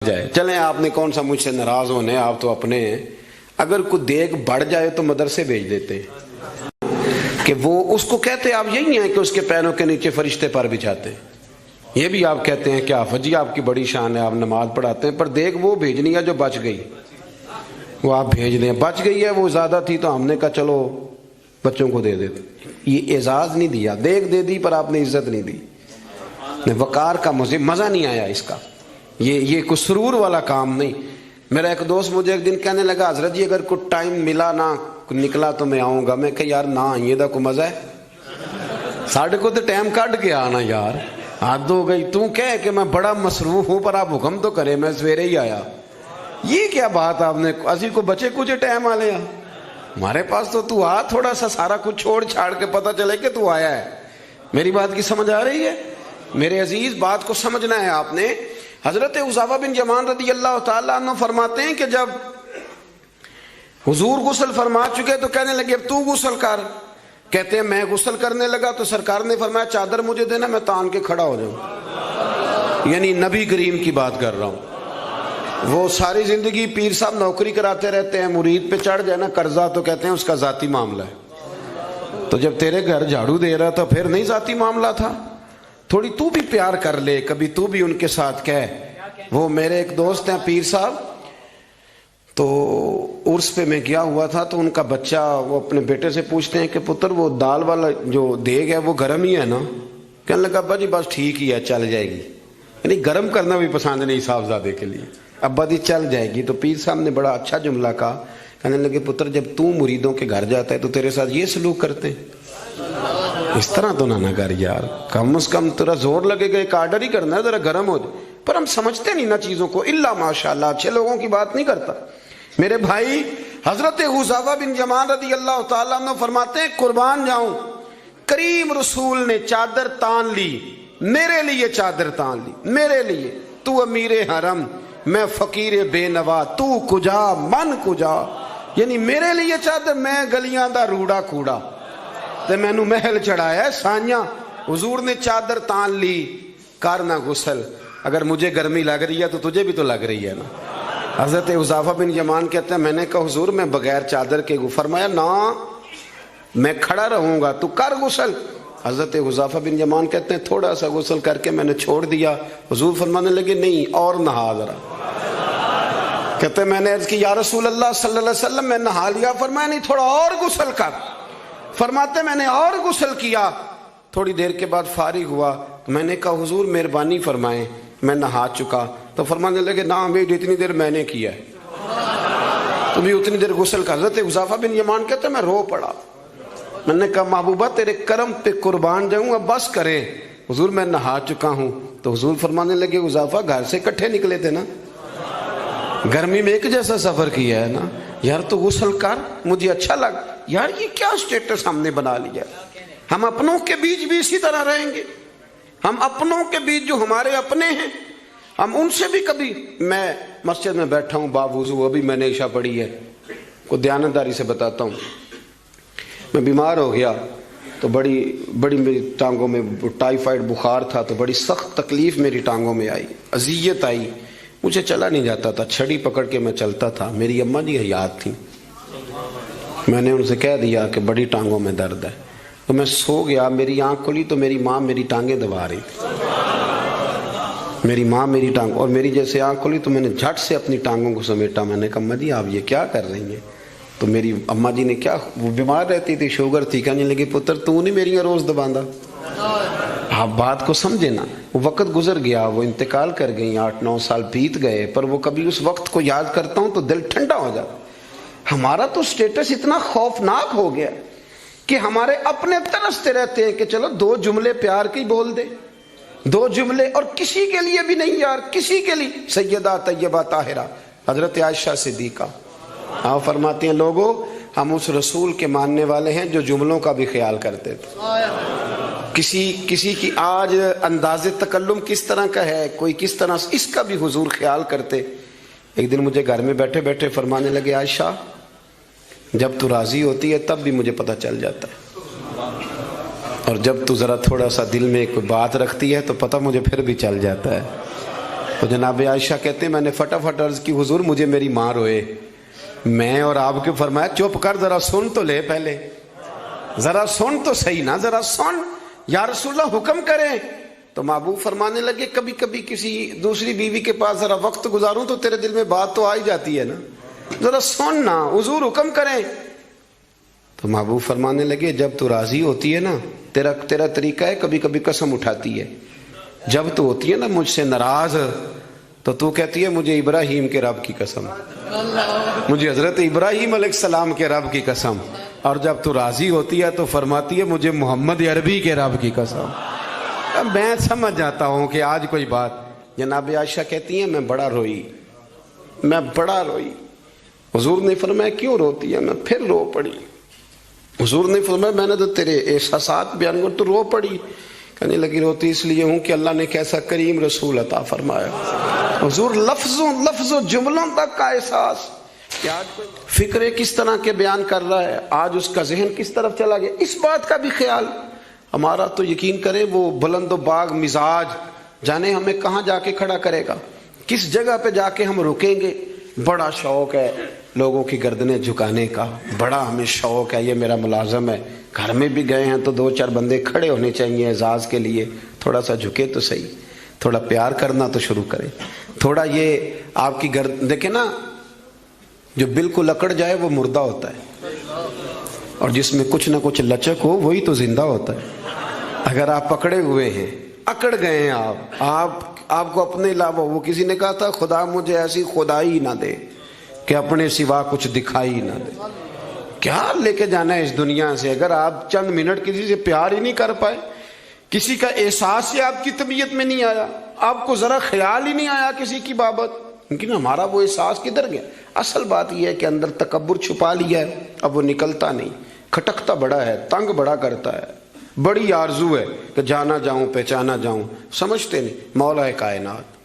جائے. چلیں آپ نے کون سا مجھ سے ناراض ہونے, آپ تو اپنے ہیں. اگر کوئی دیگ بڑھ جائے تو مدرسے بھیج دیتے کہ وہ اس کو کہتے آپ یہی ہیں کہ اس کے پیروں کے نیچے فرشتے پر بچھاتے. یہ بھی آپ کہتے ہیں کہ آفت جی آپ کی بڑی شان ہے, آپ نماز پڑھاتے ہیں, پر دیکھ وہ بھیجنی ہے جو بچ گئی, وہ آپ بھیج دیں. بچ گئی ہے, وہ زیادہ تھی تو ہم نے کہا چلو بچوں کو دے دیتے. یہ اعزاز نہیں دیا, دیکھ دے دی پر آپ نے عزت نہیں دی. وقار کا مزہ نہیں آیا اس کا. یہ کوئی سرور والا کام نہیں. میرا ایک دوست مجھے ایک دن کہنے لگا حضرت جی اگر کوئی ٹائم ملا نہ نکلا تو میں آؤں گا. میں کہ یار نہ آئیے دا کوئی مزہ ہے, ساڑھے کو تو ٹائم کٹ کے آنا یار, حد ہو گئی. تو کہے کہ میں بڑا مصروف ہوں پر آپ حکم تو کرے, میں سویرے ہی آیا. یہ کیا بات آپ نے, اسی کو بچے کچھ ٹائم آ لیا ہمارے پاس تو آ تھوڑا سا سارا کچھ چھوڑ چھاڑ کے پتہ چلے کہ تو آیا ہے. میری بات کی سمجھ آ رہی ہے میرے عزیز؟ بات کو سمجھنا ہے آپ نے. حضرت حذیفہ بن یمان رضی اللہ تعالیٰ عنہ فرماتے ہیں کہ جب حضور غسل فرما چکے تو کہنے لگے اب تو غسل کر. کہتے ہیں میں غسل کرنے لگا تو سرکار نے فرمایا چادر مجھے دینا, میں تان کے کھڑا ہو جاؤں. یعنی نبی کریم کی بات کر رہا ہوں. وہ ساری زندگی پیر صاحب نوکری کراتے رہتے ہیں, مرید پہ چڑھ جائے نا قرضہ تو کہتے ہیں اس کا ذاتی معاملہ ہے. تو جب تیرے گھر جھاڑو دے رہا تھا پھر نہیں ذاتی معاملہ تھا؟ تھوڑی تو بھی پیار کر لے, کبھی تو بھی ان کے ساتھ کہہ. وہ میرے ایک دوست ہیں پیر صاحب, تو عرس پہ میں گیا ہوا تھا تو ان کا بچہ وہ اپنے بیٹے سے پوچھتے ہیں کہ پتر وہ دال والا جو دیگ ہے وہ گرم ہی ہے نا؟ کہنے لگا ابا جی بس ٹھیک ہی ہے چل جائے گی. یعنی گرم کرنا بھی پسند نہیں صاحبزادے کے لیے. ابا جی چل جائے گی. تو پیر صاحب نے بڑا اچھا جملہ کہا, کہنے لگے پتر جب تو مریدوں کے گھر جاتا ہے تو تیرے ساتھ یہ سلوک کرتے ہیں, اس طرح تو نہ کر یار, کم از کم تیرا زور لگے گا ایک آرڈر ہی کرنا ہے ذرا گرم ہو جائے. پر ہم سمجھتے نہیں نا چیزوں کو, الا ماشاءاللہ اچھے لوگوں کی بات نہیں کرتا. میرے بھائی حضرت حذیفہ بن یمان رضی اللہ تعالیٰ عنہ فرماتے ہیں قربان جاؤں کریم رسول نے چادر تان لی, میرے لیے چادر تان لی, میرے لیے. تو امیر حرم میں فقیر بے نوا, تو کجا من کجا. یعنی میرے لیے چادر, میں گلیاں دا روڑا کوڑا تے میں نو محل چڑھایا ہے سانیاں. حضور نے چادر تان لی, کرنا غسل. اگر مجھے گرمی لگ رہی ہے تو تجھے بھی تو لگ رہی ہے نا. حضرت حذیفہ بن یمان کہتے ہیں میں نے کہا حضور میں بغیر چادر کے, فرمایا نا میں کھڑا رہوں گا, تو کر غسل. حضرت حذیفہ بن یمان کہتے ہیں تھوڑا سا غسل کر کے میں نے چھوڑ دیا. حضور فرمانے لگے نہیں اور نہا ذرا. کہتے ہیں میں نے عرض کی یا رسول اللہ صلی اللہ علیہ وسلم میں نہا لیا. فرمایا نہیں تھوڑا اور غسل کر. فرماتے میں نے اور غسل کیا. تھوڑی دیر کے بعد فارغ ہوا تو میں نے کہا حضور مہربانی فرمائیں میں نہا چکا. تو فرمانے لگے نا بھی اتنی دیر میں نے کیا ہے, تو بھی اتنی دیر غسل کر. حضرت حذیفہ بن یمان کہتے ہیں میں رو پڑا. میں نے کہا محبوبہ تیرے کرم پہ قربان جاؤں, اب بس کرے. حضور میں نہا چکا ہوں. تو حضور فرمانے لگے حذیفہ گھر سے اکٹھے نکلے تھے نا, گرمی میں ایک جیسا سفر کیا ہے نا یار, تو غسل کر. مجھے اچھا لگا یار یہ کیا سٹیٹس ہم نے بنا لیا. ہم اپنوں کے بیچ بھی اسی طرح رہیں گے. ہم اپنوں کے بیچ جو ہمارے اپنے ہیں ہم ان سے بھی کبھی, میں مسجد میں بیٹھا ہوں باوضو, ابھی میں نے عشاء پڑھی ہے, کو دیانتداری سے بتاتا ہوں, میں بیمار ہو گیا تو بڑی میری ٹانگوں میں ٹائیفائڈ بخار تھا, تو بڑی سخت تکلیف میری ٹانگوں میں آئی, اذیت آئی, مجھے چلا نہیں جاتا تھا, چھڑی پکڑ کے میں چلتا تھا. میری اماں جی حیات تھیں, میں نے ان سے کہہ دیا کہ بڑی ٹانگوں میں درد ہے. تو میں سو گیا, میری آنکھ کھلی تو میری ماں میری ٹانگیں دبا رہی تھی. میری ماں میری ٹانگ, اور میری جیسے آنکھ کھلی تو میں نے جھٹ سے اپنی ٹانگوں کو سمیٹا. میں نے کہا اماں جی آپ یہ کیا کر رہی ہیں؟ تو میری اماں جی نے کیا, وہ بیمار رہتی تھی, شوگر تھی, کہنے لگی پتر تو نہیں میری روز دباندہ. آپ بات کو سمجھے نا. وہ وقت گزر گیا, وہ انتقال کر گئی, 8-9 سال بیت گئے, پر وہ کبھی اس وقت کو یاد کرتا ہوں تو دل ٹھنڈا ہو جاتا. ہمارا تو سٹیٹس اتنا خوفناک ہو گیا کہ ہمارے اپنے ترستے رہتے ہیں کہ چلو 2 جملے پیار کے بول دے, 2 جملے, اور کسی کے لیے بھی نہیں یار, کسی کے لیے. سیدہ طیبہ طاہرہ حضرت عائشہ صدیقہ آپ فرماتی ہیں لوگوں ہم اس رسول کے ماننے والے ہیں جو جملوں کا بھی خیال کرتے تھے. کسی کی آج انداز تکلم کس طرح کا ہے, کوئی کس طرح, اس کا بھی حضور خیال کرتے. ایک دن مجھے گھر میں بیٹھے بیٹھے فرمانے لگے عائشہ جب تو راضی ہوتی ہے تب بھی مجھے پتہ چل جاتا ہے, اور جب تو ذرا تھوڑا سا دل میں کوئی بات رکھتی ہے تو پتہ مجھے پھر بھی چل جاتا ہے. تو جناب عائشہ کہتے ہیں میں نے فٹافٹ عرض کی حضور مجھے میری ماں روئے. میں اور آپ کے فرمایا چپ کر ذرا سن تو لے, پہلے ذرا سن تو صحیح نا, ذرا سن یا رسول اللہ حکم کریں. تو محبوب فرمانے لگے کبھی کبھی کسی دوسری بیوی کے پاس ذرا وقت گزاروں تو تیرے دل میں بات تو آ ہی جاتی ہے نا, ذرا سن نا, حضور حکم کریں. تو محبوب فرمانے لگے جب تو راضی ہوتی ہے نا, تیرا طریقہ ہے کبھی کبھی قسم اٹھاتی ہے, جب تو ہوتی ہے نا مجھ سے ناراض تو کہتی ہے مجھے ابراہیم کے رب کی قسم, مجھے حضرت ابراہیم علیہ السلام کے رب کی قسم, اور جب تو راضی ہوتی ہے تو فرماتی ہے مجھے محمد عربی کے رب کی قسم. میں سمجھ جاتا ہوں کہ آج کوئی بات. جناب عائشہ کہتی ہیں میں بڑا روئی. حضور نے فرمایا کیوں روتی ہے؟ میں پھر رو پڑی. حضور نے فرمایا میں نے تو تیرے احساسات بیان کر تو رو پڑی. کہنے لگی روتی اس لیے ہوں کہ اللہ نے کیسا کریم رسول عطا فرمایا. حضور لفظوں جملوں تک کا احساس کہ آج فکرے کس طرح کے بیان کر رہا ہے, آج اس کا ذہن کس طرف چلا گیا, اس بات کا بھی خیال ہمارا. تو یقین کریں وہ بلند و باغ مزاج جانے ہمیں کہاں جا کے کھڑا کرے گا, کس جگہ پہ جا کے ہم رکیں گے. بڑا شوق ہے لوگوں کی گردنیں جھکانے کا, بڑا ہمیں شوق ہے, یہ میرا ملازم ہے, گھر میں بھی گئے ہیں تو 2-4 بندے کھڑے ہونے چاہیے اعزاز کے لیے, تھوڑا سا جھکے تو صحیح, تھوڑا پیار کرنا تو شروع کریں, تھوڑا یہ آپ کی گردن دیکھیں نا, جو بالکل اکڑ جائے وہ مردہ ہوتا ہے, اور جس میں کچھ نہ کچھ لچک ہو وہی تو زندہ ہوتا ہے. اگر آپ پکڑے ہوئے ہیں, اکڑ گئے ہیں آپ کو اپنے علاوہ, وہ کسی نے کہا تھا خدا مجھے ایسی خدائی نہ دے کہ اپنے سوا کچھ دکھائی نہ دے. کیا لے کے جانا ہے اس دنیا سے اگر آپ چند منٹ کسی سے پیار ہی نہیں کر پائے, کسی کا احساس ہی آپ کی طبیعت میں نہیں آیا, آپ کو ذرا خیال ہی نہیں آیا کسی کی بابت, لیکن ہمارا وہ احساس کدھر گیا. اصل بات یہ ہے کہ اندر تکبر چھپا لیا ہے, اب وہ نکلتا نہیں, کھٹکتا بڑا ہے, تنگ بڑا کرتا ہے, بڑی آرزو ہے کہ جانا جاؤں پہچانا جاؤں, سمجھتے نہیں. مولا کائنات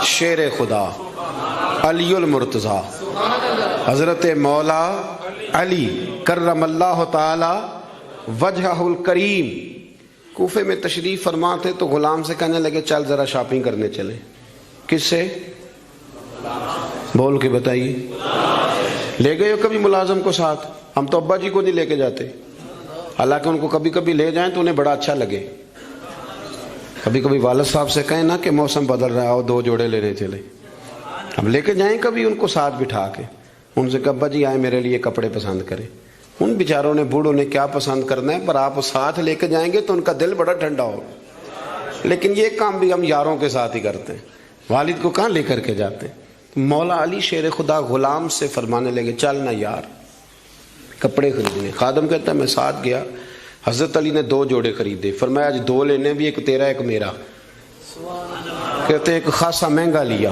شیر خدا علی المرتضیٰ حضرت مولا علی کرم اللہ تعالی وجہہ الکریم کوفے میں تشریف فرما تھے تو غلام سے کہنے لگے چل ذرا شاپنگ کرنے چلیں. کس سے؟ بول کے بتائیے. لے گئے ہو کبھی ملازم کو ساتھ؟ ہم تو ابا جی کو نہیں لے کے جاتے, حالانکہ ان کو کبھی کبھی لے جائیں تو انہیں بڑا اچھا لگے. کبھی کبھی والد صاحب سے کہیں نا کہ موسم بدل رہا ہے 2 جوڑے لینے چلے, ہم لے کے جائیں کبھی ان کو ساتھ بٹھا کے, ان سے کہ ابا جی آئے میرے لیے کپڑے پسند کریں. ان بیچاروں نے بوڑھوں نے کیا پسند کرنا ہے, پر آپ ساتھ لے کے جائیں گے تو ان کا دل بڑا ٹھنڈا ہوگا. لیکن یہ کام بھی ہم یاروں کے ساتھ ہی کرتے ہیں, والد کو کہاں لے کر کے جاتے ہیں. مولا علی شیر خدا غلام سے فرمانے لگے چل نا یار کپڑے خریدنے. خادم کہتا ہے میں ساتھ گیا, حضرت علی نے 2 جوڑے خریدے. فرمایا آج 2 لینے, بھی ایک تیرا ایک میرا. کہتے ہیں ایک خاصا مہنگا لیا,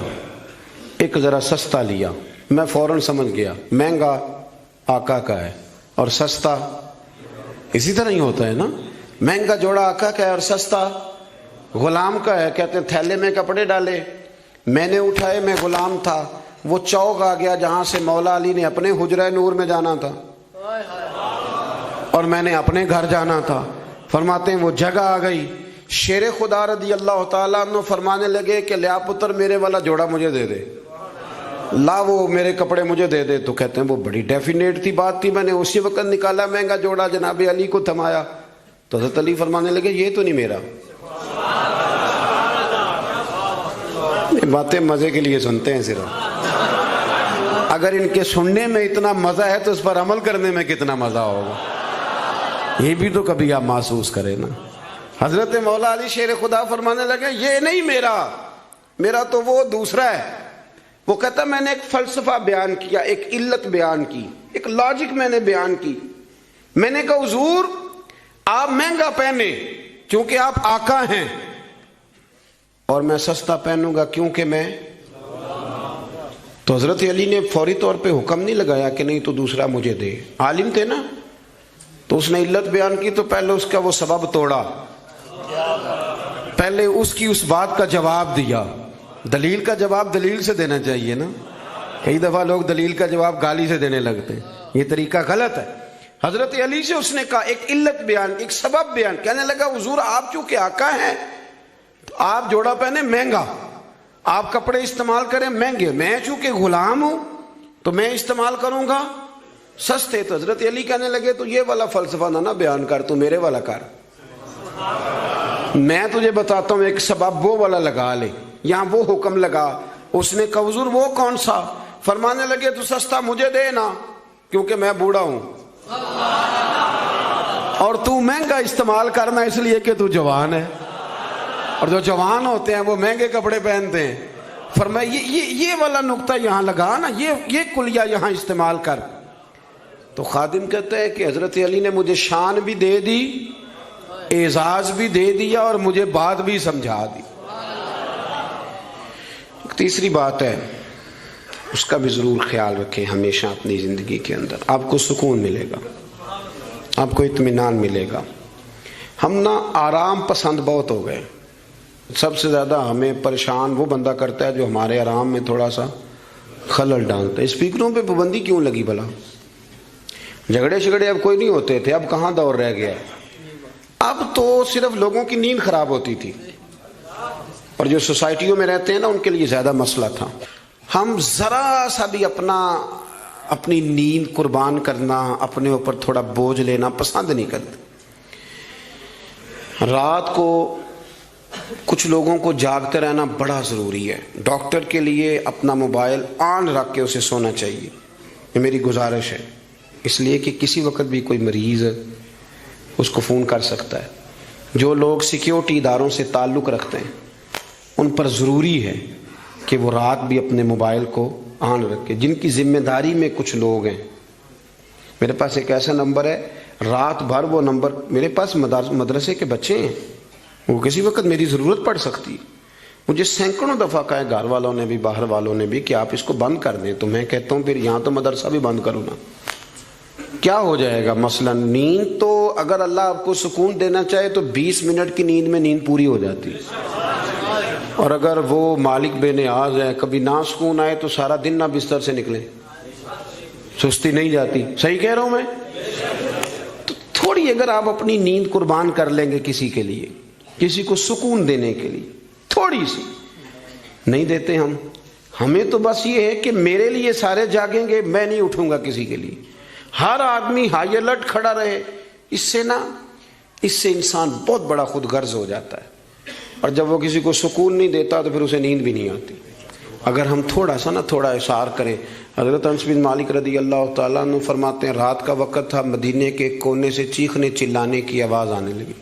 ایک ذرا سستا لیا. میں فوراً سمجھ گیا مہنگا آقا کا ہے اور سستا اسی طرح ہی ہوتا ہے نا, مہنگا جوڑا آقا کا ہے اور سستا غلام کا ہے. کہتے ہیں تھیلے میں کپڑے ڈالے, میں نے اٹھائے, میں غلام تھا, وہ چوک آ گیا جہاں سے مولا علی نے اپنے حجرہ نور میں جانا تھا اور میں نے اپنے گھر جانا تھا. فرماتے ہیں وہ جگہ آ گئی. شیر خدا رضی اللہ تعالیٰ عنہ فرمانے لگے کہ لیا پتر میرے والا جوڑا مجھے دے دے, لا وہ میرے کپڑے مجھے دے دے. تو کہتے ہیں وہ بڑی ڈیفینیٹ تھی بات تھی, میں نے اسی وقت نکالا مہنگا جوڑا, جناب علی کو تھمایا. تو حضرت علی فرمانے لگے یہ تو نہیں میرا. یہ باتیں مزے کے لیے سنتے ہیں صرف, اگر ان کے سننے میں اتنا مزہ ہے تو اس پر عمل کرنے میں کتنا مزہ ہوگا, یہ بھی تو کبھی آپ محسوس کریں نا. حضرت مولا علی شیر خدا فرمانے لگے یہ نہیں میرا تو وہ دوسرا ہے. وہ کہتا میں نے ایک فلسفہ بیان کیا, ایک علت بیان کی, ایک لاجک میں نے بیان کی. میں نے کہا حضور آپ مہنگا پہنے کیونکہ آپ آقا ہیں, اور میں سستا پہنوں گا کیونکہ میں. تو حضرت علی نے فوری طور پہ حکم نہیں لگایا کہ نہیں تو دوسرا مجھے دے. عالم تھے نا, تو اس نے علت بیان کی تو پہلے اس کا وہ سبب توڑا, پہلے اس کی اس بات کا جواب دیا. دلیل کا جواب دلیل سے دینا چاہیے نا, کئی دفعہ لوگ دلیل کا جواب گالی سے دینے لگتے ہیں, یہ طریقہ غلط ہے. حضرت علی سے اس نے کہا ایک علت بیان, ایک سبب بیان. کہنے لگا حضور آپ چونکہ آقا ہیں آپ جوڑا پہنے مہنگا، آپ کپڑے استعمال کریں مہنگے، میں چونکہ غلام ہوں تو میں استعمال کروں گا سستے. تو حضرت علی کہنے لگے تو یہ والا فلسفہ نہ بیان کر، تو میرے والا کر. میں تجھے بتاتا ہوں ایک سبب وہ والا لگا لے، یہاں وہ حکم لگا. اس نے کہا حضور وہ کون سا؟ فرمانے لگے تو سستا مجھے دے نا کیونکہ میں بوڑھا ہوں، اور تو مہنگا استعمال کرنا اس لیے کہ تو جوان ہے، اور جو جوان ہوتے ہیں وہ مہنگے کپڑے پہنتے ہیں. فرمایا یہ والا نقطہ یہاں لگا نا، یہ کلیہ یہاں استعمال کر. تو خادم کہتا ہے کہ حضرت علی نے مجھے شان بھی دے دی، اعزاز بھی دے دیا، اور مجھے بات بھی سمجھا دی. تیسری بات ہے، اس کا بھی ضرور خیال رکھیں ہمیشہ اپنی زندگی کے اندر. آپ کو سکون ملے گا، آپ کو اطمینان ملے گا. ہم نا آرام پسند بہت ہو گئے. سب سے زیادہ ہمیں پریشان وہ بندہ کرتا ہے جو ہمارے آرام میں تھوڑا سا خلل ڈالتا ہے. اسپیکروں پہ پابندی کیوں لگی بھلا؟ جھگڑے شگڑے اب کوئی نہیں ہوتے تھے، اب کہاں دور رہ گیا. اب تو صرف لوگوں کی نیند خراب ہوتی تھی، اور جو سوسائٹیوں میں رہتے ہیں نا ان کے لیے زیادہ مسئلہ تھا. ہم ذرا سا بھی اپنی نیند قربان کرنا، اپنے اوپر تھوڑا بوجھ لینا پسند نہیں کرتے. رات کو کچھ لوگوں کو جاگتے رہنا بڑا ضروری ہے. ڈاکٹر کے لیے اپنا موبائل آن رکھ کے اسے سونا چاہیے، یہ میری گزارش ہے. اس لیے کہ کسی وقت بھی کوئی مریض اس کو فون کر سکتا ہے. جو لوگ سیکیورٹی اداروں سے تعلق رکھتے ہیں ان پر ضروری ہے کہ وہ رات بھی اپنے موبائل کو آن رکھے. جن کی ذمہ داری میں کچھ لوگ ہیں، میرے پاس ایک ایسا نمبر ہے، رات بھر وہ نمبر، میرے پاس مدرسے کے بچے ہیں، وہ کسی وقت میری ضرورت پڑ سکتی. مجھے سینکڑوں دفعہ کہا ہے گھر والوں نے بھی باہر والوں نے بھی کہ آپ اس کو بند کر دیں. تو میں کہتا ہوں پھر یہاں تو مدرسہ بھی بند کرو نا، کیا ہو جائے گا. مثلا نیند تو اگر اللہ آپ کو سکون دینا چاہے تو 20 منٹ کی نیند میں نیند پوری ہو جاتی ہے. اور اگر وہ مالک بے نیاز ہے، کبھی نہ سکون آئے تو سارا دن نہ بستر سے نکلے، سستی نہیں جاتی. صحیح کہہ رہا ہوں میں؟ تو تھوڑی اگر آپ اپنی نیند قربان کر لیں گے کسی کے لیے، کسی کو سکون دینے کے لیے، تھوڑی سی نہیں دیتے ہم. ہمیں تو بس یہ ہے کہ میرے لیے سارے جاگیں گے، میں نہیں اٹھوں گا کسی کے لیے. ہر آدمی ہائی الرٹ کھڑا رہے. اس سے انسان بہت بڑا خود غرض ہو جاتا ہے، اور جب وہ کسی کو سکون نہیں دیتا تو پھر اسے نیند بھی نہیں آتی. اگر ہم تھوڑا اشار کریں. حضرت انس بن مالک رضی اللہ تعالیٰ عنہ فرماتے ہیں رات کا وقت تھا، مدینے کے کونے سے چیخنے چلانے کی آواز آنے لگی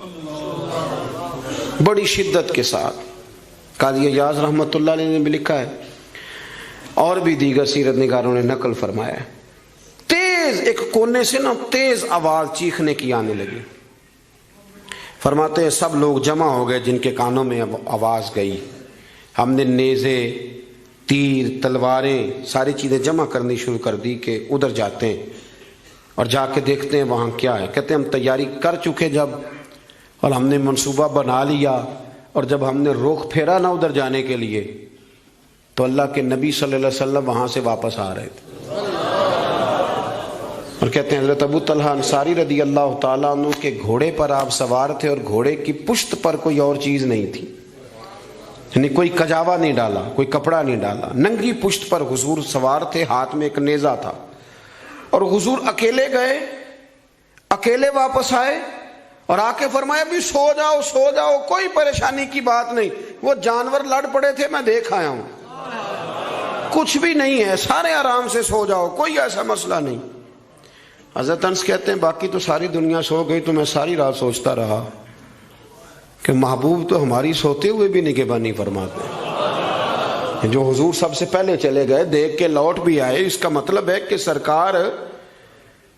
بڑی شدت کے ساتھ. قاضی ایاز رحمۃ اللہ علیہ نے بھی لکھا ہے، اور بھی دیگر سیرت نگاروں نے نقل فرمایا ہے، تیز ایک کونے سے نا تیز آواز چیخنے کی آنے لگی. فرماتے ہیں سب لوگ جمع ہو گئے جن کے کانوں میں آواز گئی. ہم نے نیزے، تیر، تلواریں، ساری چیزیں جمع کرنی شروع کر دی کہ ادھر جاتے ہیں اور جا کے دیکھتے ہیں وہاں کیا ہے. کہتے ہیں ہم تیاری کر چکے جب، اور ہم نے منصوبہ بنا لیا، اور جب ہم نے رخ پھیرا نا ادھر جانے کے لیے تو اللہ کے نبی صلی اللہ علیہ وسلم وہاں سے واپس آ رہے تھے. اور کہتے ہیں حضرت ابو طلحہ انصاری رضی اللہ تعالیٰ عنہ کے گھوڑے پر آپ سوار تھے، اور گھوڑے کی پشت پر کوئی اور چیز نہیں تھی، یعنی کوئی کجاوا نہیں ڈالا، کوئی کپڑا نہیں ڈالا، ننگی پشت پر حضور سوار تھے، ہاتھ میں ایک نیزہ تھا. اور حضور اکیلے گئے، اکیلے واپس آئے، اور آ کے فرمایا بھی سو جاؤ، کوئی پریشانی کی بات نہیں. وہ جانور لڑ پڑے تھے، میں دیکھ آیا ہوں، کچھ بھی نہیں ہے، سارے آرام سے سو جاؤ، کوئی ایسا مسئلہ نہیں. حضرت انس کہتے ہیں باقی تو ساری دنیا سو گئی تو میں ساری رات سوچتا رہا کہ محبوب تو ہماری سوتے ہوئے بھی نگہبانی فرماتے. جو حضور سب سے پہلے چلے گئے، دیکھ کے لوٹ بھی آئے، اس کا مطلب ہے کہ سرکار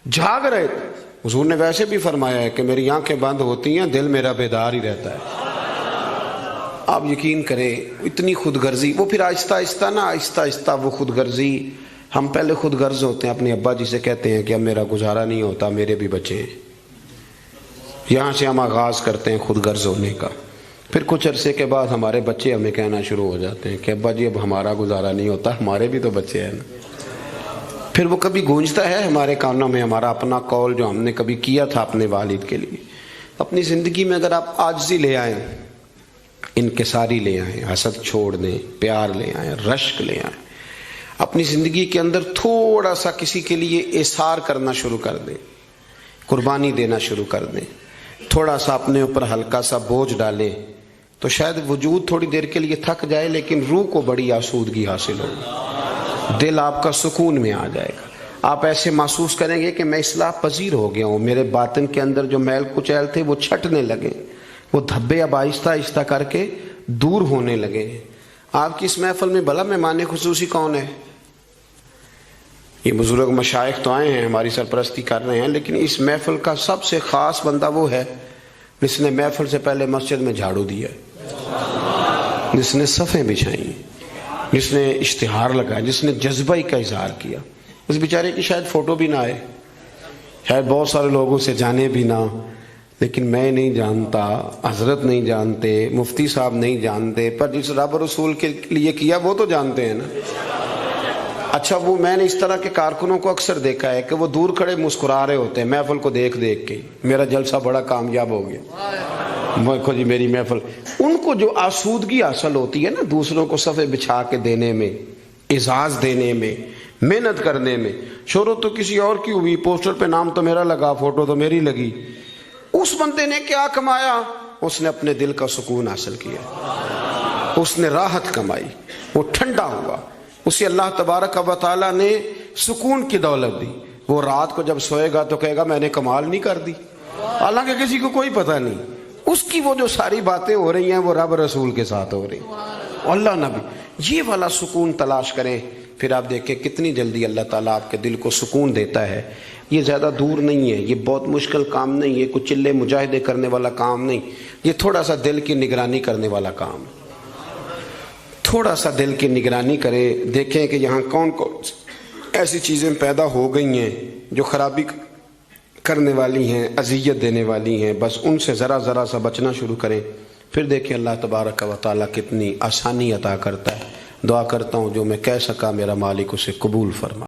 جاگ رہے تھے. حضور نے ویسے بھی فرمایا ہے کہ میری آنکھیں بند ہوتی ہیں، دل میرا بیدار ہی رہتا ہے. آپ یقین کریں اتنی خود غرضی، وہ پھر آہستہ آہستہ وہ خود غرضی. ہم پہلے خود غرض ہوتے ہیں، اپنے ابا جی سے کہتے ہیں کہ اب میرا گزارا نہیں ہوتا، میرے بھی بچے ہیں. یہاں سے ہم آغاز کرتے ہیں خود غرض ہونے کا. پھر کچھ عرصے کے بعد ہمارے بچے ہمیں کہنا شروع ہو جاتے ہیں کہ ابا جی اب ہمارا گزارا نہیں ہوتا، ہمارے بھی تو بچے ہیں نا. پھر وہ کبھی گونجتا ہے ہمارے کانوں میں ہمارا اپنا قول جو ہم نے کبھی کیا تھا اپنے والد کے لیے. اپنی زندگی میں اگر آپ عاجزی لے آئیں، انکساری لے آئیں، حسد چھوڑ دیں، پیار لے آئیں، رشک لے آئیں، اپنی زندگی کے اندر تھوڑا سا کسی کے لیے احسار کرنا شروع کر دیں، قربانی دینا شروع کر دیں، تھوڑا سا اپنے اوپر ہلکا سا بوجھ ڈالیں، تو شاید وجود تھوڑی دیر کے لیے تھک جائے لیکن روح کو بڑی آسودگی حاصل ہوگی، دل آپ کا سکون میں آ جائے گا، آپ ایسے محسوس کریں گے کہ میں اصلاح پذیر ہو گیا ہوں، میرے باطن کے اندر جو میل کچیل تھے وہ چھٹنے لگے، وہ دھبے اب آہستہ آہستہ کر کے دور ہونے لگے۔ آپ کی اس محفل میں بھلا مہمان خصوصی کون ہے؟ یہ بزرگ مشائخ تو آئے ہیں، ہماری سرپرستی کر رہے ہیں، لیکن اس محفل کا سب سے خاص بندہ وہ ہے جس نے محفل سے پہلے مسجد میں جھاڑو دیا، جس نے صفیں بچھائیں، جس نے اشتہار لگایا، جس نے جذبہ کا اظہار کیا۔ اس بیچارے کی شاید فوٹو بھی نہ آئے، شاید بہت سارے لوگوں سے جانے بھی نہ، لیکن میں نہیں جانتا، حضرت نہیں جانتے، مفتی صاحب نہیں جانتے، پر جس رب رسول کے لیے کیا وہ تو جانتے ہیں نا۔ اچھا، وہ میں نے اس طرح کے کارکنوں کو اکثر دیکھا ہے کہ وہ دور کھڑے مسکرا رہے ہوتے ہیں محفل کو دیکھ دیکھ کے، میرا جلسہ بڑا کامیاب ہو گیا، دیکھو جی میری محفل۔ ان کو جو آسودگی حاصل ہوتی ہے نا دوسروں کو صفحے بچھا کے دینے میں، اعزاز دینے میں، محنت کرنے میں، شہرت تو کسی اور کی ہوئی، پوسٹر پہ نام تو میرا لگا، فوٹو تو میری لگی، اس بندے نے کیا کمایا؟ اس نے اپنے دل کا سکون حاصل کیا، اس نے راحت کمائی، وہ ٹھنڈا ہوا، اسے اللہ تبارک و تعالیٰ نے سکون کی دولت دی۔ وہ رات کو جب سوئے گا تو کہے گا میں نے کمال نہیں کر دی، حالانکہ کسی کو کوئی پتہ نہیں، اس کی وہ جو ساری باتیں ہو رہی ہیں وہ رب رسول کے ساتھ ہو رہی ہیں، اللہ نبی۔ یہ والا سکون تلاش کریں، پھر آپ دیکھیں کتنی جلدی اللہ تعالیٰ آپ کے دل کو سکون دیتا ہے۔ یہ زیادہ دور نہیں ہے، یہ بہت مشکل کام نہیں ہے، کچھ چلے مجاہدے کرنے والا کام نہیں، یہ تھوڑا سا دل کی نگرانی کرنے والا کام ہے۔ تھوڑا سا دل کی نگرانی کریں، دیکھیں کہ یہاں کون کون ایسی چیزیں پیدا ہو گئی ہیں جو خرابی کرنے والی ہیں، اذیت دینے والی ہیں، بس ان سے ذرا ذرا سا بچنا شروع کریں، پھر دیکھیں اللہ تبارک و تعالیٰ کتنی آسانی عطا کرتا ہے۔ دعا کرتا ہوں جو میں کہہ سکا میرا مالک اسے قبول فرما۔